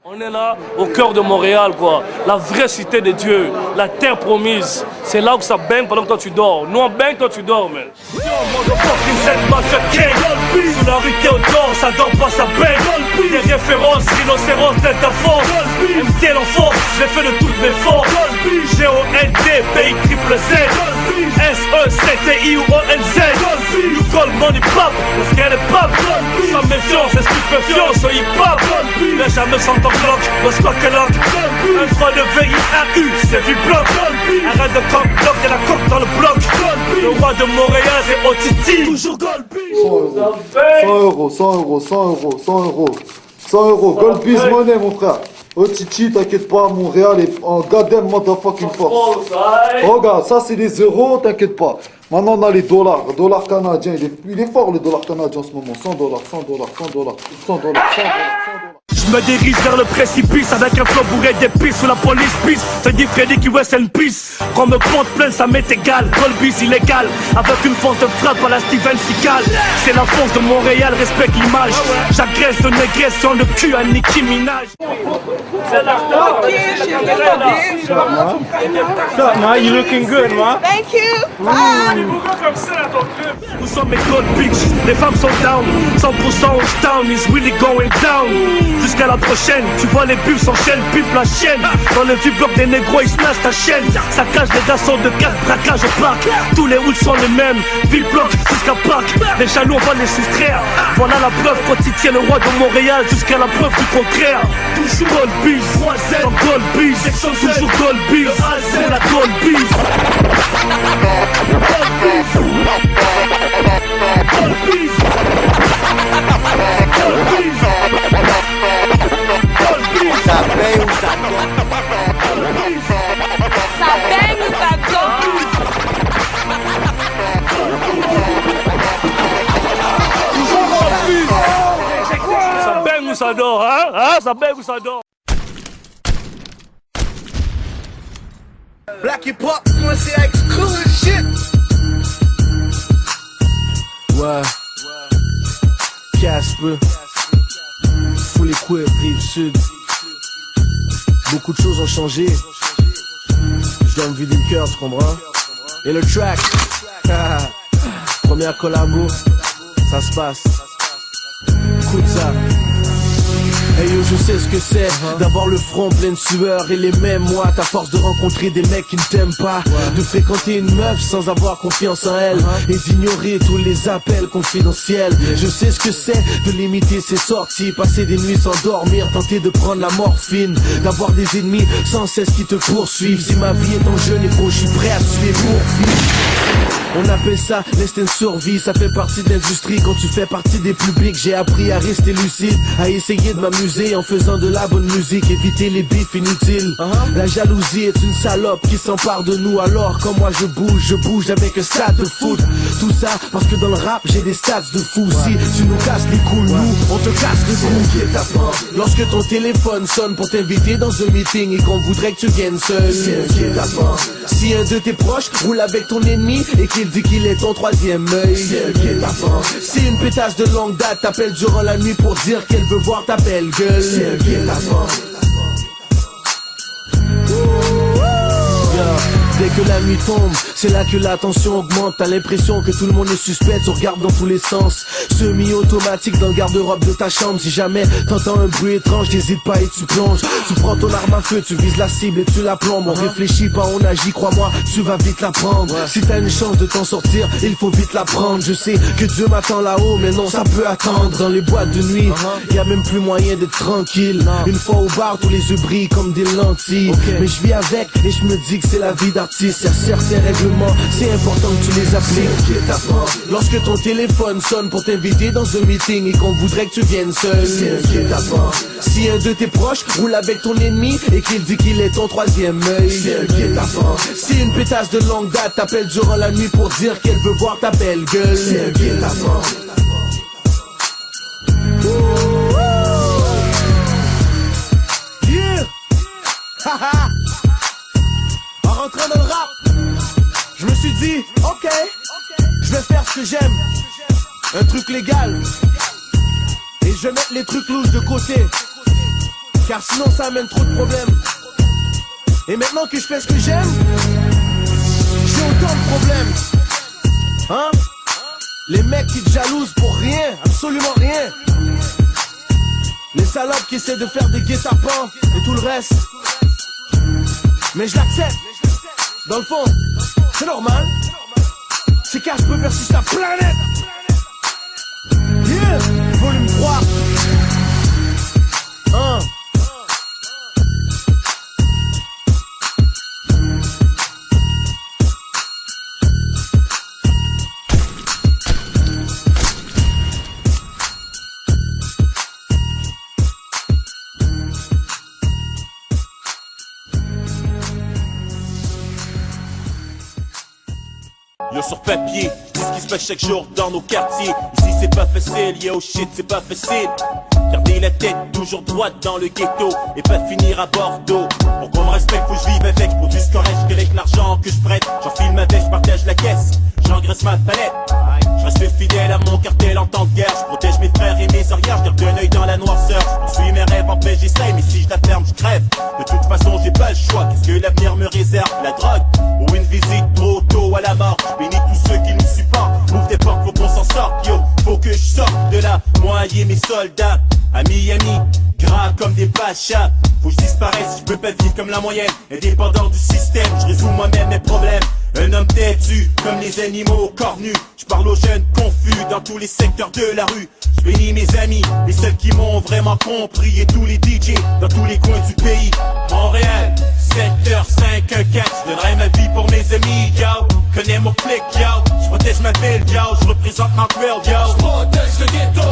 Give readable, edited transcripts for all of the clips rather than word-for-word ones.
On est là, au cœur de Montréal, quoi. La vraie cité de Dieu, la terre promise. C'est là où ça baigne pendant que toi tu dors. Nous on baigne, toi tu dors, man. Sous la rue Théodore, ça dort pas, ça baigne. Des références, rhinocéros, Delta Force. MTL en force, j'ai fait de toutes mes forces. G-O-N-D, pays triple Z. S-E-C-T-I ou O-N-Z. You call money pop, let's get it pop. Sans méfiance, et stupéfiance, au hip-hop. Mais jamais sans ton bloc, le squat que l'autre. Un froid de V-I-A-U, c'est du bloc. Arrête de coq, bloc et la coque dans le bloc. Le roi de Montréal, c'est Otiti. Toujours Goldbees. 100 euros. Goldbees money, mon frère. Otiti, t'inquiète pas, Montréal est en goddamn motherfucking force. Regarde, ça c'est les euros, t'inquiète pas. Maintenant on a les dollars. Dollar canadien, il est fort le dollar canadien en ce moment. 100 dollars. Je me dirige vers le précipice avec un flot bourré d'épices sous la police pisse. C'est dit Freddy qui rest in peace. Quand me compte plein ça m'est égal. Goldbees illégal avec une force de frappe à la Steven Seagal. C'est la force de Montréal, respecte l'image. J'agresse de négresse sur le cul à Nicki Minaj. C'est la Ma, you looking good, ma. Thank you. Bye. Nous sommes les Gold Beach, les femmes sont down. 100% au town is really going down. Jusqu'à la prochaine, tu vois les pubs s'enchaînent, pipe la chaîne. Dans le vieux-bloc des négros, ils snatchent ta chaîne. Ça cache les garçons de carte, braquage au parc. Tous les hoods sont les mêmes, ville-bloc jusqu'à Pâques. Les jaloux, on va les soustraire. Voilà la preuve quand il tient le roi de Montréal. Jusqu'à la preuve du contraire. Toujours Gold Beach, dans Gold Beach. Toujours Gold Beach, c'est la Gold Beach. Gold Beach. Ça baigne ou ça gobe? Ça baigne ou ça dort, hein? Ça baigne ou ça dort? Black hip hop, moi c'est exclusive shit. Ouais. Casper. Full Equip, rive sud. Beaucoup de choses ont changé. Je dois me vider le cœur, tu comprends? Et le track. Première collabo. Ça se passe. Écoute ça. Hey yo, je sais ce que c'est d'avoir le front plein de sueur et les mêmes moi, à force de rencontrer des mecs qui ne t'aiment pas, de fréquenter une meuf sans avoir confiance en elle et d'ignorer tous les appels confidentiels. Je sais ce que c'est de limiter ses sorties, passer des nuits sans dormir, tenter de prendre la morphine, d'avoir des ennemis sans cesse qui te poursuivent. Si ma vie est en jeu, négro, je suis prêt à tuer pour vivre. On appelle ça l'instinct de survie, ça fait partie de l'industrie. Quand tu fais partie des publics, j'ai appris à rester lucide, à essayer de m'amuser en faisant de la bonne musique, éviter les bifs inutiles. La jalousie est une salope qui s'empare de nous, alors quand moi je bouge avec un stade de foot. Tout ça parce que dans le rap j'ai des stats de fou. Si tu nous casses les couilles, nous on te casse les couilles. Lorsque ton téléphone sonne pour t'inviter dans un meeting et qu'on voudrait que tu viennes seul, si un de tes proches roule avec ton ennemi et qu'il dit qu'il est ton troisième œil, si une pétasse de longue date t'appelle durant la nuit pour dire qu'elle veut voir ta belle gueule, dès que la nuit tombe, c'est là que la tension augmente. T'as l'impression que tout le monde est suspect, tu regardes dans tous les sens. Semi-automatique dans le garde-robe de ta chambre. Si jamais t'entends un bruit étrange, n'hésite pas et tu plonges. Tu prends ton arme à feu, tu vises la cible et tu la plombes. On réfléchit pas, on agit, crois-moi, tu vas vite la prendre. Si t'as une chance de t'en sortir, il faut vite la prendre. Je sais que Dieu m'attend là-haut, mais non, ça peut attendre. Dans les boîtes de nuit, y a même plus moyen d'être tranquille. Une fois au bar, tous les yeux brillent comme des lentilles. Mais je vis avec et je me dis que c'est la vie d'artiste. Y'a certains règlements, c'est important que tu les appliques. Lorsque ton téléphone sonne pour t'inviter dans un meeting et qu'on voudrait que tu viennes seul, si un de tes proches roule avec ton ennemi et qu'il dit qu'il est ton troisième œil, si une pétasse de longue date t'appelle durant la nuit pour dire qu'elle veut voir ta belle gueule, en rentrant dans le rap, je me suis dit, ok, je vais faire ce que j'aime, un truc légal, et je vais mettre les trucs louches de côté. car sinon ça amène trop de problèmes. Et maintenant que je fais ce que j'aime, j'ai autant de problèmes. Hein? Les mecs qui te jalousent pour rien, absolument rien. Les salopes qui essaient de faire des guet-apens et tout le reste. Mais je l'accepte. Dans le fond, c'est normal. C'est car je peux faire sur sa planète. Yeah, volume 3. Yo sur papier, dis ce qui se passe chaque jour dans nos quartiers. Ici c'est pas facile, yo shit c'est pas facile. Garder la tête toujours droite dans le ghetto et pas finir à Bordeaux. Pour qu'on me respecte faut que je vive avec, pour du correct qu'avec l'argent que je prête. J'enfile ma veste, je partage la caisse, j'engraisse ma palette. Je reste fidèle à mon cartel en temps de guerre. Je protège mes frères et mes arrières, je garde un œil dans la noirceur. Je suis mes rêves, en paix j'essaye, mais si je la ferme je crève. De toute façon j'ai pas le choix, qu'est-ce que l'avenir me réserve? La drogue ou une visite trop tôt à la mort? Je bénis tous ceux qui nous supportent. Ouvre des portes, faut qu'on s'en sorte, yo. Faut que je sorte de là, moi et mes soldats. À Miami, gras comme des pachas. Faut que je disparaisse, je peux pas vivre comme la moyenne. Indépendant du système, je résous moi-même mes problèmes. Un homme têtu, comme les animaux cornus. Je parle aux jeunes confus dans tous les secteurs de la rue. Je bénis mes amis, les seuls qui m'ont vraiment compris. Et tous les DJ dans tous les coins du pays. Montréal, secteur 514. Je donnerai ma vie pour mes amis, yo. Connais mon clic, yo. Je protège ma ville, yo. Je représente Montréal, yo. Je protège le ghetto.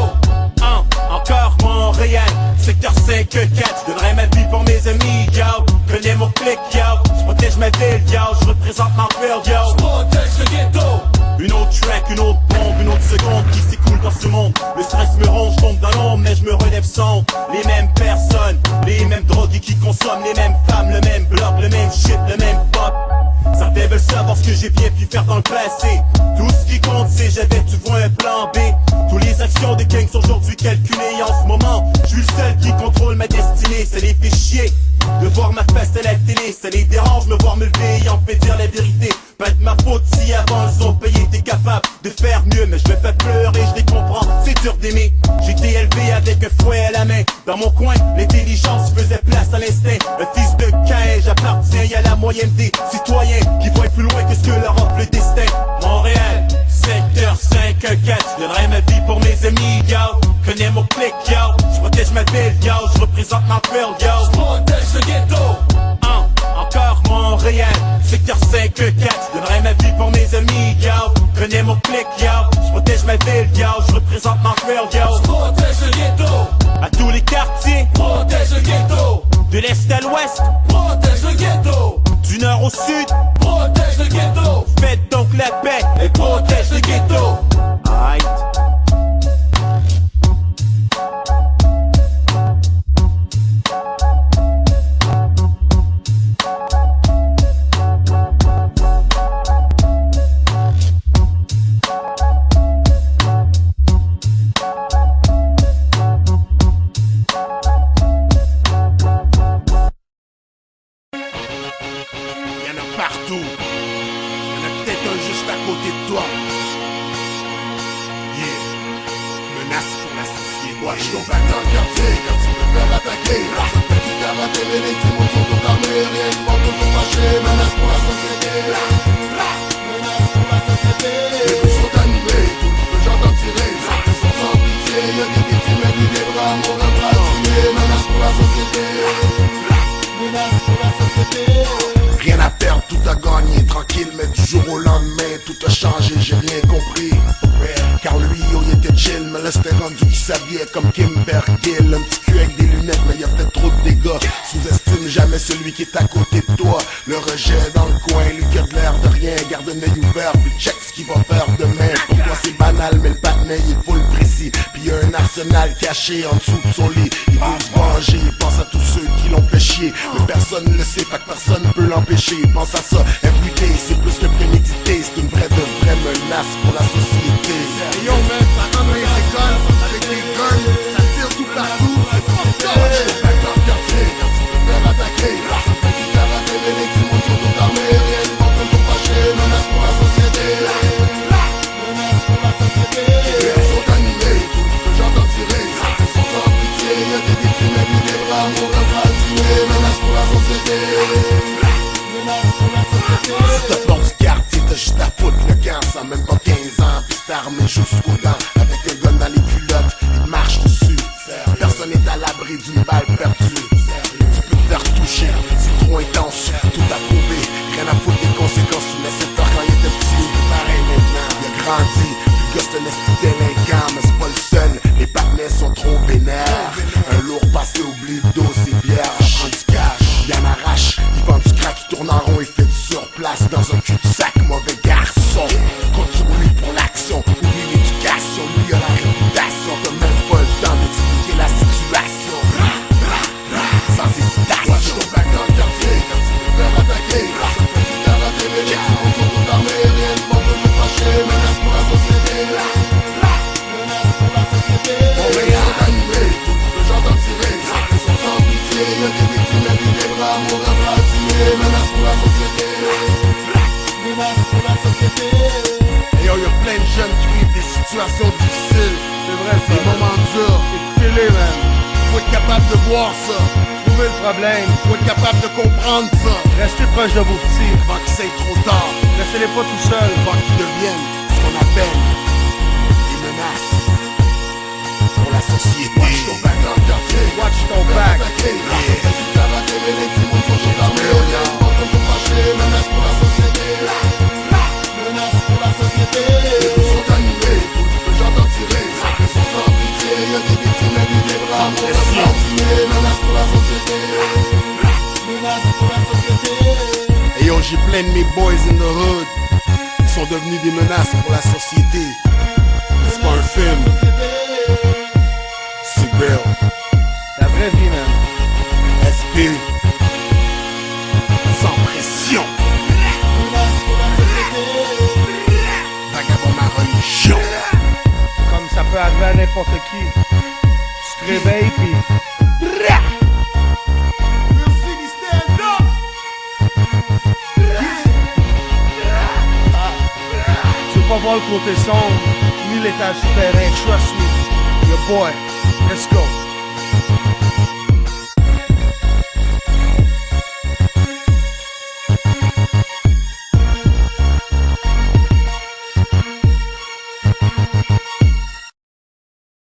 Encore Montréal, secteur 5-4. Je donnerai ma vie pour mes amis, yo. Connais mon clic, yo. Je protège ma ville, yo. Je représente Montréal, yo. Je protège le ghetto. Une autre track, une autre bombe, une autre seconde qui s'écoule dans ce monde. Le stress me ronge, je tombe dans l'ombre, mais je me relève sans. Les mêmes personnes, les mêmes drogues qui consomment, les mêmes femmes, le même bloc, le même shit, le même pop. Certains veulent savoir ce que j'ai bien pu faire dans le passé. Tout ce qui compte c'est j'avais, tu vois, un plan B. Toutes les actions des gangs sont aujourd'hui calculées. Et en ce moment, je suis le seul qui contrôle ma destinée. Ça les fait chier de voir ma face à la télé. Ça les dérange me voir me lever et en fait dire la vérité. Pas de ma faute si avant ils ont payé. T'es capable de faire mieux, mais je vais pas pleurer, je les comprends. C'est dur d'aimer. J'ai été élevé avec un fouet à la main. Dans mon coin, l'intelligence faisait place à l'instinct. Un fils de Cain, j'appartiens à la moyenne des citoyens qui voient plus loin que ce que leur offre le destin. Montréal, secteur 5-4. Je donnerai ma vie pour mes amis, yo. Connais mon clic, yo. Je protège ma ville, yo. Je représente Montréal, yo. Je protège le ghetto. Encore Montréal, secteur 5-4. Je donnerai ma vie pour mes amis, yo. Connais mon clic, yo. Je protège ma ville, yo. Je représente Montréal, yo. Je protège le ghetto. À tous les quartiers, protège le ghetto. De l'est à l'ouest, protège le ghetto. Du nord au sud, protège le ghetto. Faites donc la paix et protège le ghetto. Aïe. Partout. Il y en a peut-être un juste à côté de toi. Yeah. Menace pour la société. Watch ton bac dans le quartier, quand tu peux faire attaquer. Ce petit gars va t'aimer, les petits mots sont tout armés. Rien ne va toujours fâcher. Menace pour la société. Menace pour la société. Les coups sont animés, tout le genre d'en tirer. Certains sont sans pitié, y'a des victimes et des bras. Mon bras tiré. Menace pour la société. Menace pour la société. Rien à perdre, tout à gagner, tranquille, mais du jour au lendemain, tout a changé, j'ai rien compris. Car lui, oh, il était chill, mais là c'était rendu, il s'habillait comme Kimbergill. Un petit cul avec des lunettes, mais il y a peut-être trop de dégâts. Sous-estime jamais celui qui est à côté de toi. Le rejet dans le coin, lui qui a de l'air de rien, garde un œil ouvert, puis check ce qu'il va faire demain. Pour toi c'est banal, mais le patinet il est full précis. Puis y a un arsenal caché en dessous de son lit. Il veut se venger, il pense à tous ceux qui l'ont fait chier. Mais personne ne le sait, fait que personne ne peut l'empêcher. Il pense à ça, imputé, c'est plus que prémédité. C'est une vraie menace pour la société. Hey yo man, ça rentre dans les écoles avec des guns, ça tire tout partout, c'est pas victimes et puis des bras, mon rêve va tuer. Menace pour la société. Menace pour la société. Si te plantes du quartier, t'as juste à foutre le camp. Ça même pas 15 ans, puis c'est armé jusqu'aux dents. Avec un gun dans les culottes, il marche dessus. Personne n'est à l'abri d'une balle perdue. Tu peux te faire toucher, c'est trop intense. Tout à prouver, rien à foutre des conséquences. Tu laissais peur quand il était petit, c'est pareil maintenant. Il a grandi, le gars c'est un esti délinquant. Mais c'est pas le seul, les partenaires sont trop vénères. Un lourd passé oublie d'eau, c'est vierge. Prends du cash, il en arrache. Il vend du crack, il tourne en rond, il fait du surplace. Dans un cul-de-sac, mauvais garçon. Compte sur lui pour l'action, oublie l'éducation. Lui a la réputation, t'as même pas le temps d'expliquer la situation. Sans hésitation. Watch ton back dans le quartier, quand tu peux faire attaquer. Personne peut te faire rater, les victimes sont toutes armées. Rien ne peut nous fâcher, menace pour la société. Menace pour la société. On veille à animer, tout le genre d'en tirer. Sans pression, sans pitié, y'a des victimes et puis des bras, mon rêve va tuer. Menace pour la société. Menace pour la société. Et yo, y'a plein de jeunes qui vivent des situations difficiles. C'est vrai ça. Des moments durs. Écoutez-les, man. Faut être capable de voir ça. Trouvez le problème. Faut être capable de comprendre ça. Restez proche de vos petits. Avant qu'il s'aille trop tard. Laissez-les pas tout seuls. Avant qu'ils deviennent ce qu'on appelle des menaces pour la société. Watch ton back dans le quartier. Watch ton back. Attaquer, personne peut te faire rater, les victimes sont toutes armées. Rien ne peut nous fâcher, menace pour la société. Menace pour la société. Les rues sont animées, tout le genre d'en tirer. Sans pression, sans pitié, y'a des victimes et puis des bras. Mon rêve va tuer, menace pour la société. Menace pour la société. Et yo, j'ai plein de mes boys in the hood qui sont devenus des menaces pour la société. C'est pas un film, c'est real. La vraie vie, man. SP, sans pression. Menace pour la société. Vagabond ma religion. Comme ça peut arriver à n'importe qui. Tu te réveilles pis Merci, stand up. tu veux pas voir le côté sombre, ni l'étage souterrain. Trust me. Your boy. Let's go.